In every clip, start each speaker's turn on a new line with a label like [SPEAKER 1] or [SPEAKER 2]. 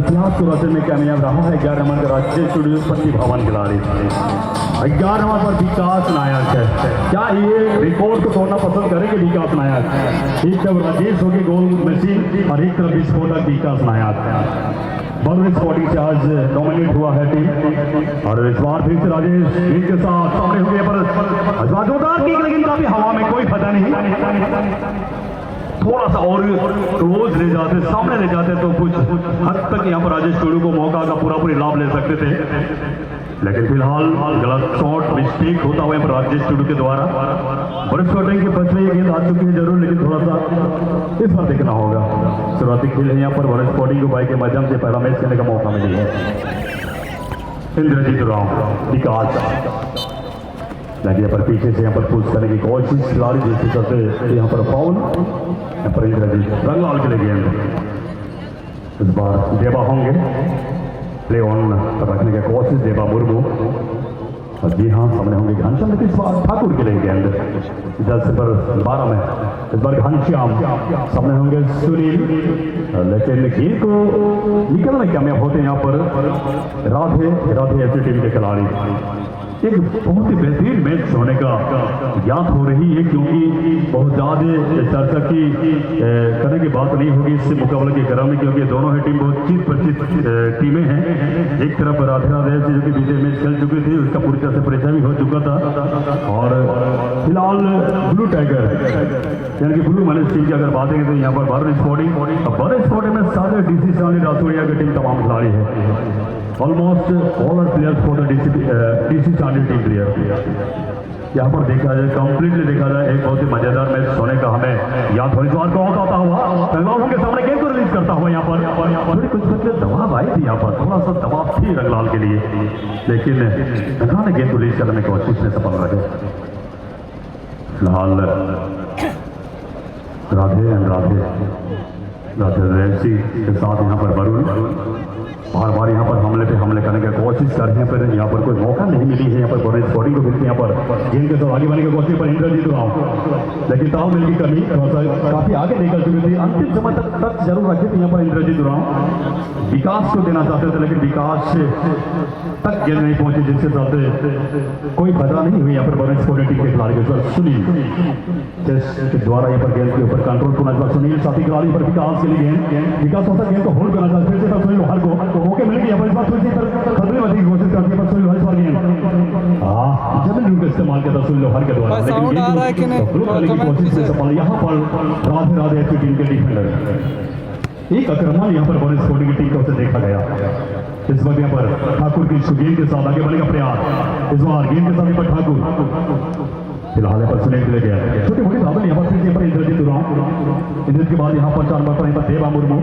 [SPEAKER 1] इतिहास को रचने में कामयाब रहा है। 11 नंबर का राजेश स्टूडियो पत्नी भवन खिलाड़ी, 11 नंबर पर विकास नायक है। क्या ये रिकॉर्ड को तोड़ना पसंद करेंगे विकास नायक? एक तरफ राजेश होगी गोल मशीन और एक तरफ विस्फोटक विकास नायक। बॉल स्पॉटिंग से आज नॉमिनेट हुआ है टीम और इस बार फिर से राजेश इनके साथ सामने हो गए पर जोरदार किक, लेकिन काफी हवा में कोई पता नहीं। थोड़ा सा और क्लोज ले जाते, सामने ले जाते तो कुछ हद तक यहाँ पर राजेश टोडू को मौका का पूरा लाभ ले सकते थे, लेकिन फिलहाल गलत शॉट मिस्टेक होता हुआ पर राजेश टोडू के द्वारा बर्फ शॉटिंग की बच रही गेंद आ चुकी है जरूर, लेकिन थोड़ा सा इस बार देखना होगा। शुरुआती खेल है यहाँ पर बर्फ शॉटिंग को बाई के माध्यम से पहला मैच खेलने का मौका मिली है। इंद्रजीत राव विकास लगे पर पीछे से यहाँ पर पुश करने की कोशिश, खिलाड़ी जिसके चलते यहाँ पर फाउल, यहाँ पर इंद्रजीत रंगलाल के लिए गेंद। इस बार देवा होंगे प्ले ऑन रखने की कोशिश, देवा मुर्मू और जी हाँ सामने होंगे घनश्याम, लेकिन इस बार ठाकुर के लिए गेंद 10 पर 12 में। इस बार घनश्याम सामने होंगे सुनील, लेकिन खेल को निकलने में कामयाब होते हैं यहाँ पर राधे ऐसी टीम के खिलाड़ी। एक बहुत ही बेहतरीन मैच होने का ज्ञात हो रही है, क्योंकि बहुत ज़्यादा चर्चा की करने की बात नहीं होगी इससे मुकाबले के क्रम में, क्योंकि दोनों ही टीम बहुत चीज परिचित टीमें हैं। एक तरफ राधे जो कि बीते मैच खेल चुकी थी, उसका पूरी तरह से परिचय भी हो चुका था, और फिलहाल ब्लू टाइगर यानी कि ब्लू मैनेज टीम की अगर बात करें तो यहाँ पर भारत स्पोर्टिंग में सारे डीसी सानी रासोड़िया की टीम तमाम खिलाड़ी है। Almost all are players for the DC चांदी टीम प्लेयर। यहाँ पर देखा जाए, कंप्लीटली देखा जाए, एक बहुत ही मजेदार मैच होने का हमें यहाँ थोड़ी बार को आता हुआ रंगलाल के सामने गेंद को रिलीज करता हुआ यहाँ पर कुछ दबाव आई थी, यहाँ पर थोड़ा सा दबाव थी रंगलाल के लिए, लेकिन रंगलाल ने गेंद को रिलीज करने की कोशिश में सफल रहे। फिलहाल राधे रेसी के साथ यहाँ पर वरुण बार बार यहाँ पर हमले करने की कोशिश कर रहे हैं, पर यहाँ पर कोई मौका नहीं मिली है। यहाँ पर बड़े स्पोर्टिंग को मिलती है, यहाँ पर गेंद के साथ आगे बढ़ने की कोशिश पर इंद्रजीत राव, लेकिन तालमेल की कमी काफी आगे निकल चुकी थी। अंतिम समय तक जरूर रखे थे यहाँ पर इंद्रजीत राव, विकास को देना चाहते थे, लेकिन विकास तक गेंद नहीं पहुंची, जिसके चलते कोई खतरा नहीं हुई यहाँ पर बड़े स्पोर्टिंग टीम के खिलाड़ी के सुनील के द्वारा यहाँ पर गेंद के ऊपर कंट्रोल करना। सुनील साथी खिलाड़ी पर विकास के लिए विकास गेंद को होल्ड करना चाहते थे, सुनील हर को मौके मिलेंगे यहाँ पर। इस बार थोड़ी सी खतरे वाली कोशिश करती है पर सुनील हर गेंद जमीन का इस्तेमाल किया था सुनील हर के द्वारा, लेकिन कोशिश से सफल यहाँ पर राधे ऐसी टीम के डिफेंडर एक आक्रमण यहाँ पर बड़े स्पोर्टिंग की टीम को देखा गया। इस बार यहाँ पर ठाकुर की गेंद के साथ आगे बढ़ने का प्रयास, इस बार गेंद के साथ यहाँ पर ठाकुर फिलहाल यहाँ पर सुनील के लिए गया छोटी मोटी बाबल यहाँ पर इंद्रजीत राव, इंद्रजीत के बाद यहाँ पर 4 नंबर पर यहाँ पर देवा मुर्मू,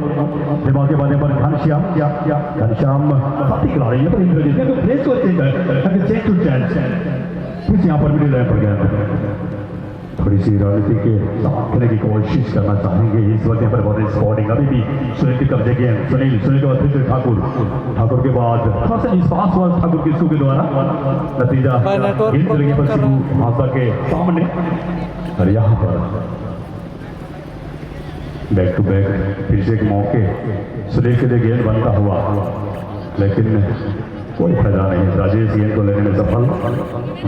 [SPEAKER 1] देवा के बाद यहाँ पर घनश्याम साथी खिलाड़ी यहाँ पर इंद्रजीत चेक टू चेंज फिर यहाँ पर मिडिल लाइन पर गया। थोड़ी सी रणनीति के खेलने की कोशिश करना चाहेंगे इस वक्त यहाँ पर बहुत स्पॉटिंग अभी भी सुनील के कब्जे गेंद, सुनील के बाद फिर ठाकुर के बाद थोड़ा सा निष्पास हुआ ठाकुर किस्सू के द्वारा, नतीजा गेंद चलेंगे पर शिबू भाषा के सामने, और यहाँ पर बैक टू बैक फिर से एक मौके सुनील के लिए गेंद बनता हुआ, लेकिन कोई फायदा नहीं। राजेश गेंद को लेने में सफल,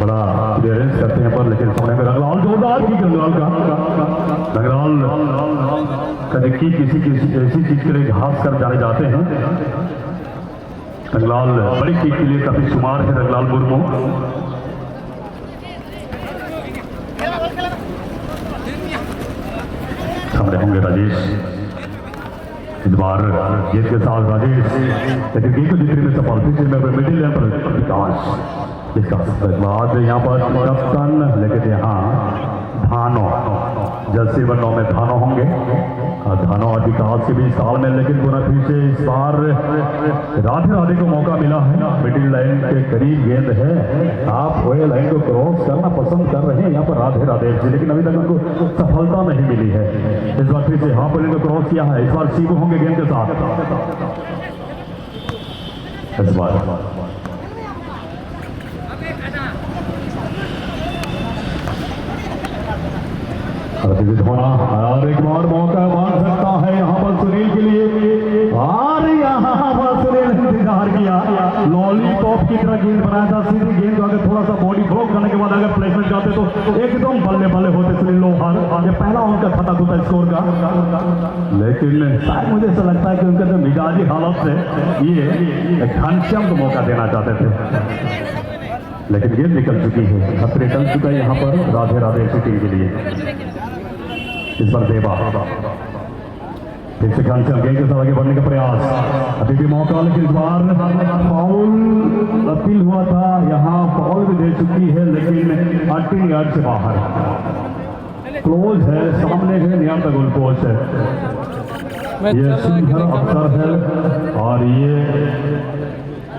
[SPEAKER 1] बड़ा क्लियरेंस करते हैं पर, लेकिन सामने में रंगलाल जोरदार की रंगलाल का देखिए किसी ऐसी चीज के लिए घास कर जाने जाते हैं। रंगलाल बड़ी चीज के लिए काफी शुमार है रंगलाल मुर्मू। सामने होंगे राजेश, इस बार गेंद के साथ राजेश, लेकिन गेंद को जीतने में सफल, फिर मिडिल लाइन पर विकास बाद यहाँ पर कप्तान, लेकिन यहाँ धानो जर्सी 9 में धानो होंगे, धानो और विकास के बीच साल में, लेकिन पुनः फिर से इस बार राधे को मौका मिला है। मिडिल लाइन के करीब गेंद है, आप हुए लाइन को क्रॉस करना पसंद कर रहे हैं यहाँ पर राधे जी, लेकिन अभी तक उनको सफलता नहीं मिली है। इस बार फिर से हाफ लाइन को क्रॉस किया है, इस बार सीबू होंगे गेंद के साथ। इस बार और एक बार मौका मार सकता है यहाँ पर सुनील के लिए, और यहाँ पर लॉलीपॉप की तरह गेंद बनाया था। सीधी गेंद को अगर थोड़ा सा बॉडी ब्लॉक करने के बाद अगर प्लेसमेंट जाते तो एकदम बल्ले बल्ले होते सुनील लोहार। ये पहला उनका खता था स्कोर का, लेकिन शायद मुझे ऐसा लगता है कि उनके जो मिजाजी हालत से ये घनश्याम को मौका देना चाहते थे, लेकिन गेंद निकल चुकी है। खतरे टल चुका है यहाँ पर राधे राधे ऐसी टीम के लिए। इस पर देवा फिर से घनश्याम गेंद के साथ आगे बढ़ने का प्रयास, अभी भी मौका, लेकिन इस बार फाउल अपील हुआ था, यहाँ फाउल भी दे चुकी है, लेकिन 18 यार्ड से बाहर। क्लोज है, सामने है नियर द गोल पोस्ट है। ये सुंदर अवसर है और ये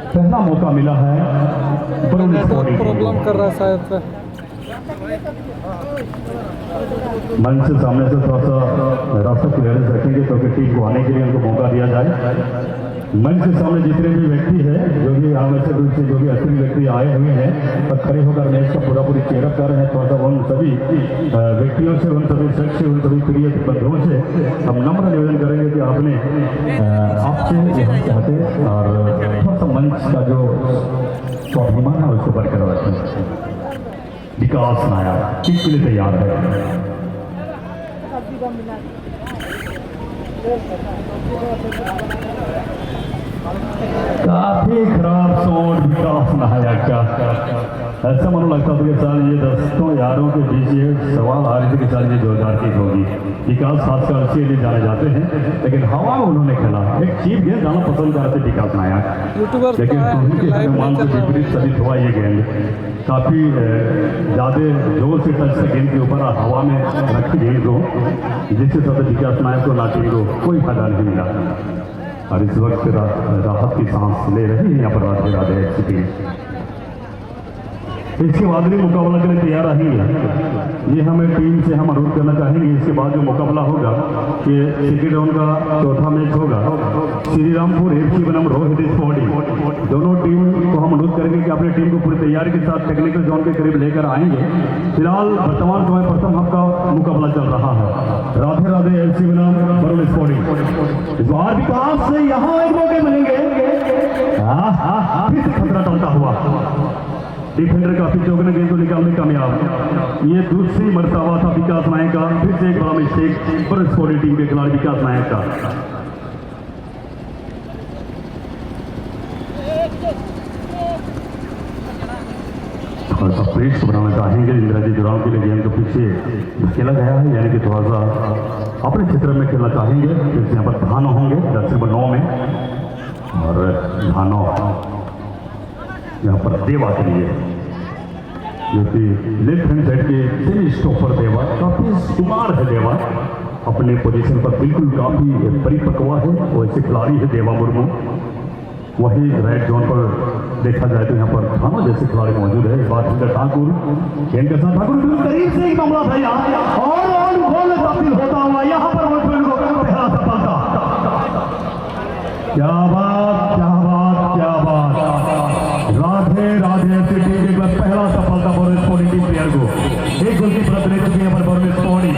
[SPEAKER 1] पहला मौका मिला है।
[SPEAKER 2] प्रॉब्लम कर रहा है शायद
[SPEAKER 1] मंच से सामने से थोड़ा सा रास्ता क्लियरेंस रखेंगे तो कि टीम को आने के लिए उनको मौका दिया जाए। मंच से सामने जितने भी व्यक्ति हैं, जो भी आवश्यक रूप से जो भी असली व्यक्ति आए हुए हैं और खड़े होकर मैच का पूरी चेयरअप कर रहे हैं, थोड़ा सा उन सभी व्यक्तियों से, उन सभी शख्स से, उन सभी प्रिय बंधुओं से हम नम्र निवेदन करेंगे कि आपने आपसे यहाँ चाहते और थोड़ा सा मंच का जो स्वाभिमान है उसको बरकरार रखें। विकास नायक टीम के लिए तैयार है। काफी खराब शॉट विकास नायक का। ऐसा मनो लगता था कि साल ये दोस्तों यारों के बीच ये सवाल आ रही थी कि साल ये जोरदार चीज होगी। विकास खासकर इसके लिए जाने जाते हैं, लेकिन हवा में उन्होंने खेला, एक चीप गेंद जाना पसंद करते विकास नायक, लेकिन उनके अनुमान के विपरीत साबित हुआ ये गेंद। काफी ज्यादा जोर से टच से गेंद के ऊपर हवा में रखी गेंद को, जिससे सबसे विकास नायक को नाटी को कोई फायदा नहीं मिला और इस वक्त राहत की सांस ले रही है यहाँ पर राधे राधे टीम। इसके बाद भी मुकाबला के लिए तैयार रही है। ये हमें टीम से हम अनुरोध करना चाहेंगे, इसके बाद जो मुकाबला होगा कि सेकेंड राउंड का चौथा मैच होगा श्री रामपुर FC बनाम रोहित स्पोर्टिंग। दोनों टीम को हम अनुरोध करेंगे कि अपनी टीम को पूरी तैयारी के साथ टेक्निकल जोन के करीब लेकर आएंगे। फिलहाल वर्तमान समय प्रथम हक का मुकाबला चल रहा है, राधे राधे FC बनाम वरुण स्पोर्टिंग। इस बार विकास से यहाँ एक मौके मिलेंगे, फिर से खतरा टलता हुआ डिफेंडर काफी चौकने गेंद को निकालने कामयाब। ये दूसरी मर्तबा था विकास नायक का, फिर से एक बड़ा मिस्टेक पर स्पोर्टिंग टीम के खिलाड़ी विकास नायक का। थोड़ा सा प्रेस बनाना चाहेंगे इंद्रजीत दुराव के लिए, गेंद को पीछे खेला गया है, यानी कि थोड़ा सा अपने क्षेत्र में खेलना चाहेंगे। फिर यहाँ पर धानो होंगे 10 नंबर 9 में और धानो यहाँ पर देवा के लिए, जो कि लेफ्ट हैंड साइड के सेमी स्टॉपर देवा, काफी सुमार है देवा, अपने पोजीशन पर बिल्कुल काफी परिपक्व है, वो ऐसे खिलाड़ी है देवा मुर्मू। वही राइट जोन पर देखा जाए तो यहाँ पर थाना जैसे खिलाड़ी मौजूद है। इस बात ठाकुर गेंद के साथ ठाकुर करीब से ही मामला था यहाँ और गोल तब्दील होता हुआ यहाँ पर पहला सफलता। क्या बात, क्या बात, क्या बात। राधे राधे FC टीम के बाद पहला सफलता वरुण स्पोर्टिंग टीम प्लेयर को। एक गोल की प्रत ले चुकी है पर वरुण स्पोर्टिंग।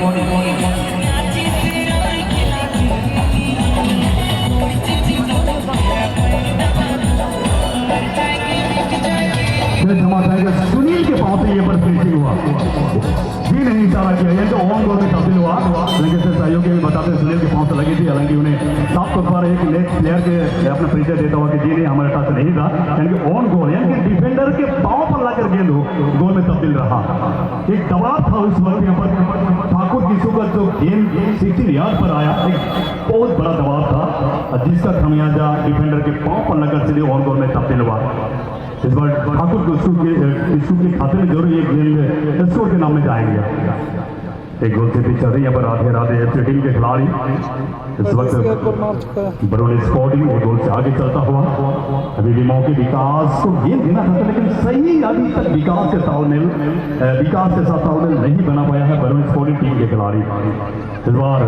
[SPEAKER 1] सुनील के पांव से ये पर फिनिशिंग हुआ, भी नहीं इशारा किया, ये तो ऑन गोल में तब्दील हुआ, लेकिन सहयोगी भी बताते सुनील के पांव से लगी थी। हालांकि उन्हें साफ तौर पर एक नेक्स्ट प्लेयर के अपना परिचय देता हुआ कि जी नहीं हमारे पास नहीं था, यानी कि ऑन गोल, यानी कि डिफेंडर के पांव पर लाकर गेंद हो गोल में तब्दील रहा। एक दबाव था उस वक्त यहाँ पर ठाकुर किशोर का जो गेंद 16 यार्ड पर आया, एक बहुत बड़ा दबाव था जिसका खमियाजा डिफेंडर के पांव पर लगकर सीधे ऑन गोल में तब्दील हुआ। इस बार ठाकुर को किशोर के खाते में जरूर एक गेंद स्कोर के नाम में जाएंगे। एक गोल से पीछे रही यहाँ पर राधे राधे FC टीम के खिलाड़ी। इस वक्त वरुण स्पोर्टिंग एक गोल से आगे चलता हुआ, अभी भी मौके विकास को गेंद देना था, लेकिन सही अभी तक विकास के साथ तालमेल नहीं बना पाया है वरुण स्पोर्टिंग टीम के खिलाड़ी। इस बार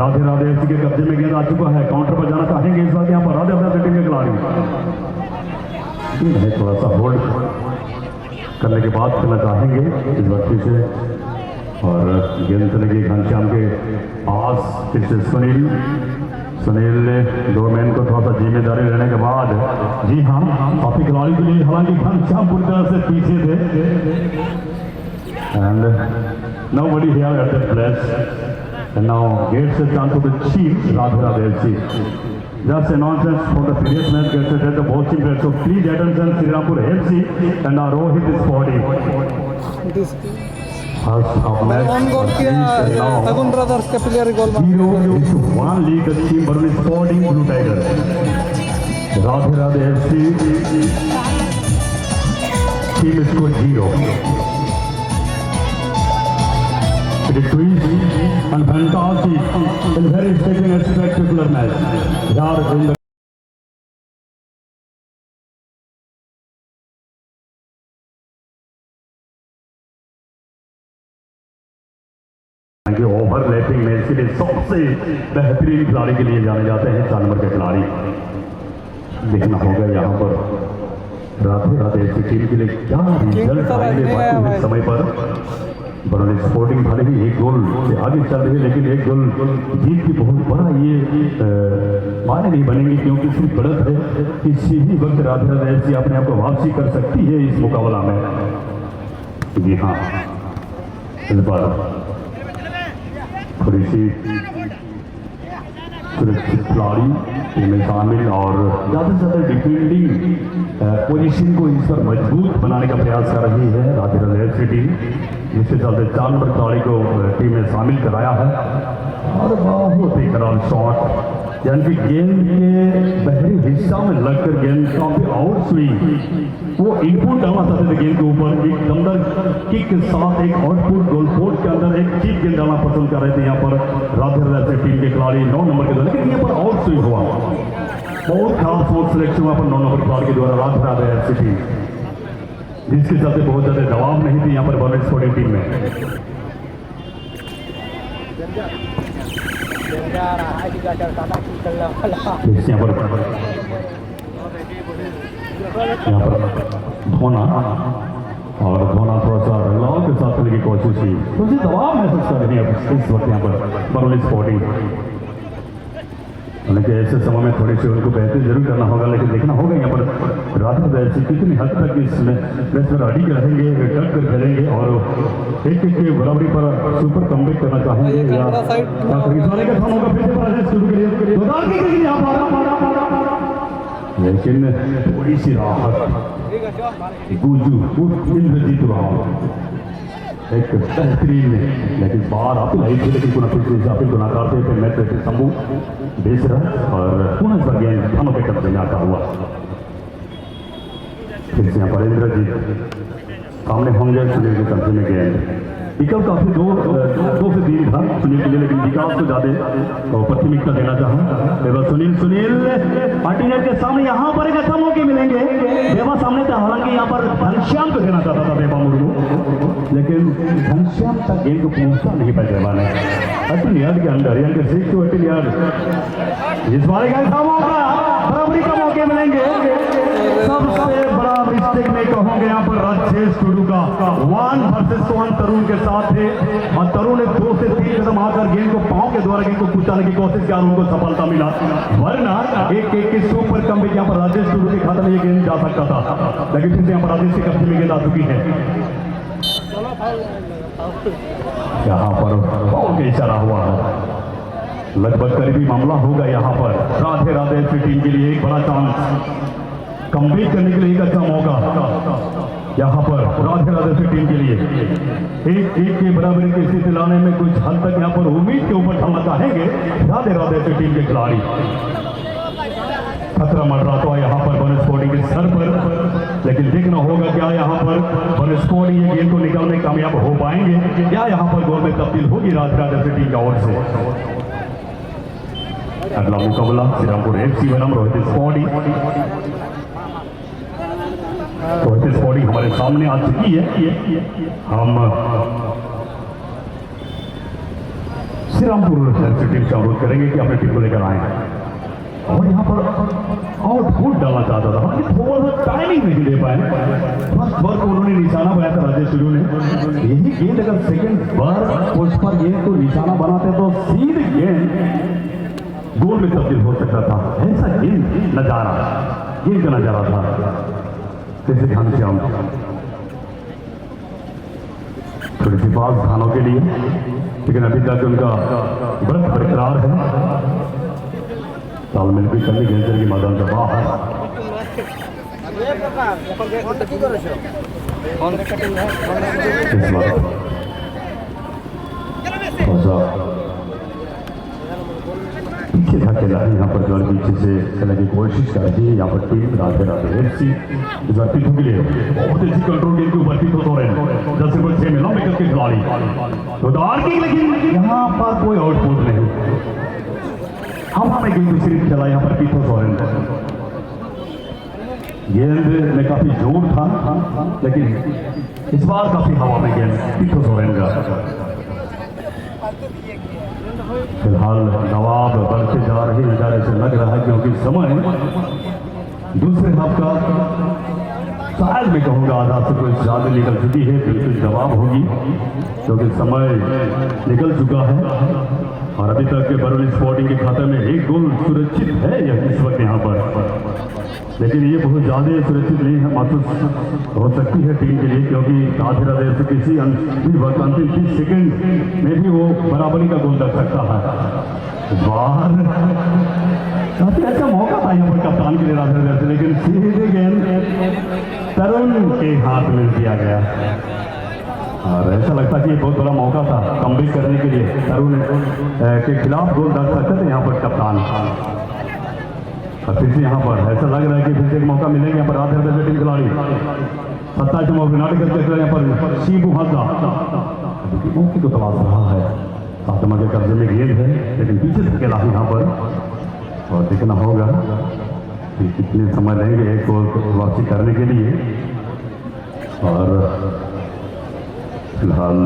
[SPEAKER 1] राधे राधे FC के कब्जे में गेंद आ चुका है, काउंटर पर जाना चाहेंगे इस बार यहाँ पर राधे राधे टीम के खिलाड़ी। थोड़ा सा होल्ड करने के बाद खेलना चाहेंगे इस वक्त से, और गेंद चले गई घनश्याम के पास। फिर से सुनील ने 2 मैन को थोड़ा सा जिम्मेदारी लेने के बाद जी हाँ, काफी खिलाड़ी के लिए हालांकि घनश्याम पूरी तरह से पीछे थे and nobody here at the place and now gets a chance to the chief Radha FC. Just announcements for the previous match gets at the watching place. So please attention Srirampur FC and Rohit Sporting.
[SPEAKER 2] This
[SPEAKER 1] First of match.
[SPEAKER 2] one goal किया अगुन brothers के player गोल मारा
[SPEAKER 1] 0-1 lead the team Baruni Sporting Blue Tiger. Radha FC team score 0. It is twist and fantastic and very exciting and spectacular match. Here in the overlapping match के लिए सबसे बेहतरीन खिलाड़ी के लिए जाने जाते हैं 4 नंबर के खिलाड़ी। देखना होगा यहाँ पर राधे ऐसी टीम के लिए क्या रिजल्ट आएंगे बाकी हुए समय पर। बरौनी स्पोर्टिंग भले ही एक गोल से आगे चल रही है लेकिन एक गोल जीत की बहुत बड़ा ये माने नहीं बनेंगे क्योंकि सिर्फ बढ़त है किसी भी वक्त राधे ऐसी अपने आप को वापसी कर सकती है इस मुकाबला में। जी हाँ, इस बार थोड़ी सी सुरक्षित खिलाड़ी टीम में शामिल और ज़्यादा से ज़्यादा डिफेंडिंग पोजीशन को इस पर मजबूत बनाने का प्रयास कर रही है राधे FC टीम, जिसके चलते 4 नंबर खिलाड़ी को टीम में शामिल कराया है। और बहुत ही खराब शॉट यानी कि गेंद के बहरी हिस्सा में लगकर गेंद काफी आउट स्विंग वो इनपुट डालना चाहते थे गेंद के ऊपर एक दमदार किक के साथ एक आउटपुट गोल पोस्ट के अंदर एक चीप गेंद डालना पसंद कर रहे थे यहाँ पर राधे टीम के खिलाड़ी 9 नंबर के द्वारा, लेकिन यहाँ पर आउट स्विंग हुआ बहुत खास स्पोर्ट सिलेक्शन वहाँ पर 9 नंबर खिलाड़ी के द्वारा राधे टीम, जिसके चलते बहुत ज्यादा दबाव नहीं थी यहाँ पर बरौनी स्पोर्टिंग टीम में। यहाँ पर धोना और धोना थोड़ा सा रंगलाव के साथ करने की कोशिश की, तो दबाव महसूस कर रही है इस वक्त यहाँ पर बरौनी स्पोर्टिंग। हालांकि ऐसे समय में थोड़ी सी उनको बेहतर जरूर करना होगा, लेकिन देखना होगा यहाँ पर राधे ऐसी कितनी हद तक इसमें मैच में अड़ी के रहेंगे, डट कर खेलेंगे और एक के बराबरी पर सुपर कमबैक करना चाहेंगे या लेकिन थोड़ी सी राहत गुजू इंद्रजीत राव एक बेहतरीन लेकिन बाहर अपील आई थी लेकिन पुनः अपील को नकारते हुए मैच शंभू बेच रहा और पुनः पर गेंद दोनों पे कब्जे में आता हुआ। फिर से यहाँ पर इंद्रजीत सामने होंगे सुनील के कब्जे में गेंद विकल्प काफी दो से 3 था सुनील के लिए, लेकिन विकास को ज्यादा प्राथमिकता देना चाहूँ। सुनील पार्टीनर के सामने यहाँ पर एक अच्छा मौके मिलेंगे बेबा सामने था, हालांकि यहाँ पर घनश्याम को देना चाहता था बेबा मुर्मू, लेकिन घनश्याम तक गेंद को पहुंचता नहीं पाए बेबा ने। अटल यार्ड के अंदर यानी कि 6 टू अटल यार्ड इस बार बराबरी का मौके मिलेंगे। सबसे बड़ा मिस्टेक मैं कहूँगा यहाँ पर राजेश टुडू का 1 वर्सेस 1 तरुण के साथ थे और तरुण ने 2 से 3 कदम आकर गेंद को पांव के द्वारा गेंद को कुचाने की कोशिश की और उनको सफलता मिला, वरना एक के सुपर कमबैक यहाँ पर राजेश टुडू के खाते में ये गेंद जा सकता था, लेकिन फिर यहाँ पर राजेश के कब्जे में गेंद आ चुकी है। यहाँ पर बहुत इशारा हुआ है, लगभग करीबी मामला होगा यहाँ पर राधे टीम के लिए एक बड़ा चांस कमबैक करने के लिए एक अच्छा मौका यहाँ पर राधे टीम के लिए एक के बराबरी की स्थिति लाने में कुछ हद तक यहाँ पर उम्मीद के ऊपर ढलना चाहेंगे राधे टीम के खिलाड़ी। खतरा मर रहा था यहाँ पर बरौनी स्पोर्टिंग के सर पर, लेकिन देखना होगा क्या यहाँ पर बरौनी स्पोर्टिंग ये गेंद को निकालने कामयाब हो पाएंगे या यहाँ पर गोल में तब्दील होगी राधे टीम की ओर से। अगला मुकाबला श्रीरामपुर FC बनाम रोहित स्पोर्टिंग। रोहित स्पोर्टिंग हमारे सामने आ चुकी है, हम श्रीरामपुर टीम से अनुरोध करेंगे कि अपनी टीम को लेकर आए और यहाँ पर आउटपुट डालना चाहता था, थोड़ा सा टाइमिंग नहीं दे पाए। फर्स्ट बार को उन्होंने निशाना बनाया था राजेश टुडू ने, यही गेंद अगर सेकंड बार पोस्ट पर गेंद को निशाना बनाते तो सीधे गेंद गोल में तब्दील हो सकता था, ऐसा गेंद नजारा गेंद का नजारा था फिर से घनश्याम थोड़ी सी पास धानों के लिए, लेकिन अभी तक उनका व्रत बरकरार है। तालमेल भी करने गेंद की मैदान से बाहर इस वक्त पीछे धकेला है यहाँ पर जल पीछे से खेलने की कोशिश कर रही है यहाँ पर टीम राधे राधे एफसी इस बार पीछे के लिए बहुत अच्छी कंट्रोल गेंद के ऊपर पीछे हो रहे हैं 10 से 6 में लंबे कद के खिलाड़ी तो दार की, लेकिन यहाँ पर कोई आउटपुट नहीं, हवा में गेंद सिर्फ खेला यहाँ पर पीछे सोरेन। गेंद में काफी जोर था लेकिन इस बार काफी हवा में गेंद पीछे सोरेन का। फिलहाल नवाब बढ़ते जा रहे नजारे से लग रहा है क्योंकि समय दूसरे हाफ का शायद मैं कहूँगा आधा से कुछ ज्यादा निकल चुकी है, बिल्कुल जवाब होगी क्योंकि समय निकल चुका है और अभी तक बरौनी स्पोर्टिंग के खाते में एक गोल सुरक्षित है यह इस वक्त यहाँ पर, लेकिन ये बहुत ज़्यादा सुरक्षित नहीं है महसूस हो सकती है टीम के लिए क्योंकि राधे राधे से किसी भी वक्त अंतिम 30 सेकंड में भी वो बराबरी का गोल कर सकता है। बाहर काफी अच्छा मौका था यहाँ पर कप्तान के लिए राधे राधे से, लेकिन सीधे गेंद तरुण के हाथ में दिया गया और ऐसा लगता कि ये बहुत बड़ा मौका था कमबैक करने के लिए, तरुण के खिलाफ गोल डाल सकते थे यहाँ पर कप्तान। और फिर से यहाँ पर ऐसा लग रहा है कि फिर से एक मौका मिलेगा यहाँ पर राधे राधे टीम खिलाड़ी 27 नंबर नाटक करके यहाँ पर शिबू हाजा मौके को तलाश रहा है, फातिमा के कब्जे में गेंद है लेकिन पीछे से अकेला यहाँ पर और देखना होगा कि कितने समय लेंगे एक गोल वापसी करने के लिए। और फिलहाल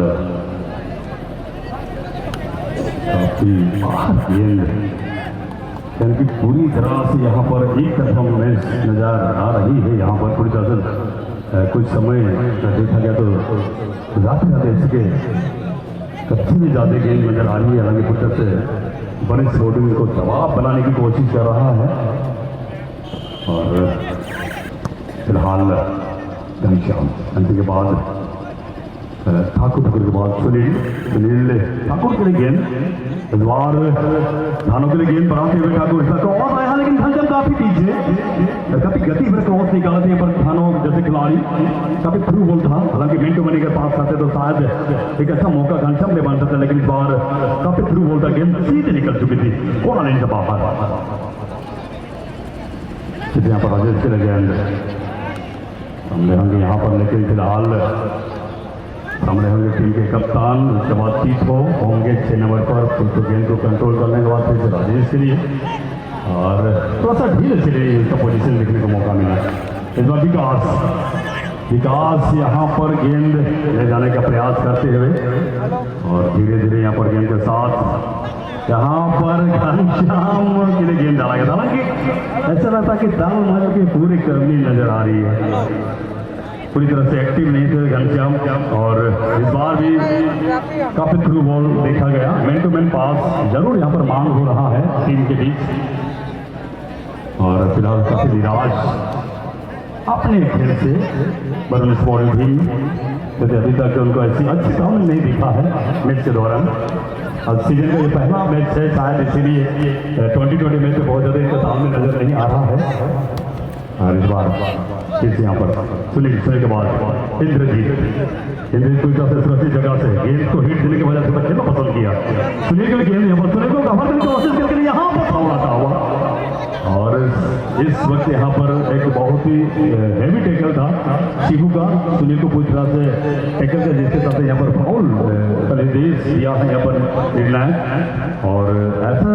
[SPEAKER 1] काफी गेंद यानी पूरी तरह से यहाँ पर एक तरफा मैच नजर आ रही है। यहाँ पर पूरी तरह से कुछ समय देखा गया तो राधे राधे इसके कच्चे में ज़्यादा गेंद नजर आ रही है, हालांकि पूरी तरह से बड़े स्पोर्टिंग को दबाव बनाने की कोशिश कर रहा है। और फिलहाल घनश्याम के बाद ठाकुर के बाद सुनील ठाकुर के लिए गेंद द्वार धानों के लिए गेंद बढ़ाते हुए ठाकुर क्रॉस आया लेकिन घनश्याम काफी पीछे काफी गति पर क्रॉस निकालते हैं पर धानों जैसे खिलाड़ी काफी थ्रू बॉल था, हालांकि मिनटों मनी के पास आते तो शायद एक अच्छा मौका घनश्याम ने बन सकता, लेकिन इस बार काफी थ्रू बॉल था, गेंद सीधे निकल चुकी थी कोना लेने से बाहर। यहाँ पर राजेश के लिए गेंद हमने होंगे यहाँ पर, लेकिन फिलहाल हमने होंगे टीम के कप्तान, उसके बाद तीसो होंगे 6 नंबर पर, तो गेंद को कंट्रोल करने के बाद फिर से राजेश के लिए और थोड़ा सा ढील से इसका पोजीशन देखने को मौका मिला। इस बार विकास यहाँ पर गेंद ले जाने का प्रयास करते हुए और धीरे धीरे यहाँ पर गेंद के साथ यहाँ पर घनश्याम के लिए गेंद डाला गया, हालांकि ऐसा लगता कि दाल मार की पूरी कर्मी नजर आ रही है, पूरी तरह से एक्टिव नहीं थे घनश्याम और इस बार भी काफी थ्रू बॉल देखा गया। मैन टू मैन पास जरूर यहाँ पर मांग हो रहा है टीम के बीच और फिलहाल काफी निराश अपने खेल से बरौनी स्पोर्टिंग टीम, जैसे अभी तक उनको ऐसी अच्छी सामने नहीं दिखा है मैच के दौरान। और सीजन का ये पहला मैच है, शायद इसीलिए 2020 मैच में बहुत ज़्यादा इनके सामने नजर नहीं आ रहा है। और इस बार फिर यहाँ पर सुनील के बाद इंद्रजीत कोई काफी सुरक्षित जगह से गेंद को हिट देने की वजह से बच्चे को पसंद किया, सुनील के गेंद यहाँ पर सुनील को कवर करने की कोशिश करके यहाँ पर फाउल आता हुआ और इस वक्त यहाँ पर एक बहुत ही हैवी टैकल था शिबू का, सुनील को पूरी तरह से टैकल का जिसके साथ यहाँ पर फाउल का निर्देश दिया है यहाँ पर निर्णायक। और ऐसा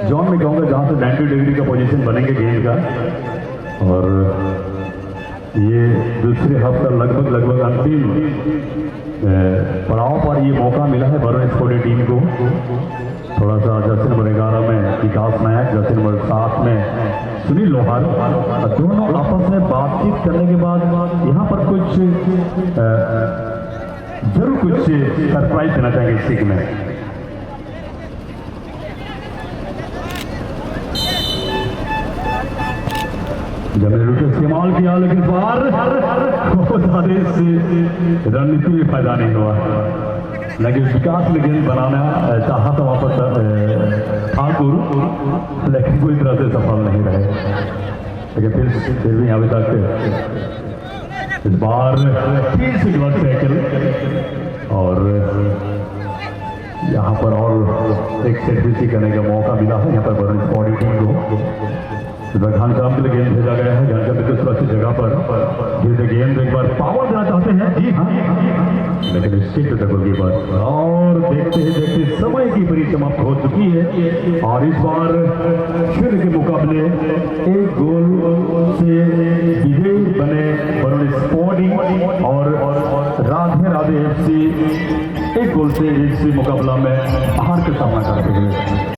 [SPEAKER 1] जॉन में कहूँगा जहाँ से 90 डिग्री का पोजीशन बनेंगे गेंद का और ये दूसरे हाफ का लगभग अंतिम पड़ाव पर ये मौका मिला है बरौनी स्पोर्टिंग टीम को। थोड़ा सा जर्सी नंबर 11 में विकास नायक, जर्सी नंबर 7 में सुनील लोहार, दोनों आपस में बातचीत करने के बाद यहाँ पर कुछ जरूर कुछ सरप्राइज देना चाहेंगे इस सीख में। जब मैंने लुटे इस्तेमाल किया लेकिन इस बार बहुत ज्यादा से रणनीति में फायदा नहीं हुआ, लेकिन विकास ने गेंद बनाना चाहा था वहां पर ठाकुर, लेकिन कोई तरह से सफल नहीं रहे। लेकिन फिर भी अभी तक इस बार फिर से गलत टैकल और यहाँ पर और एक सेट करने का मौका मिला है। यहाँ पर वरुण स्पोर्टिंग टीम को घनश्याम के लिए गेंद भेजा गया है। घनश्याम बिल्कुल सुरक्षित जगह पर धीरे गेंद एक बार पावर देना चाहते हैं, जी हाँ, लेकिन स्टिक टू द गोलकीपर और देखते ही देखते समय की बड़ी समाप्त हो चुकी है और इस बार फिर के मुकाबले एक गोल से विजयी बने वरुण स्पोर्टिंग और राधे राधे FC एक गोल से FC मुकाबला में हार का सामना करते हुए।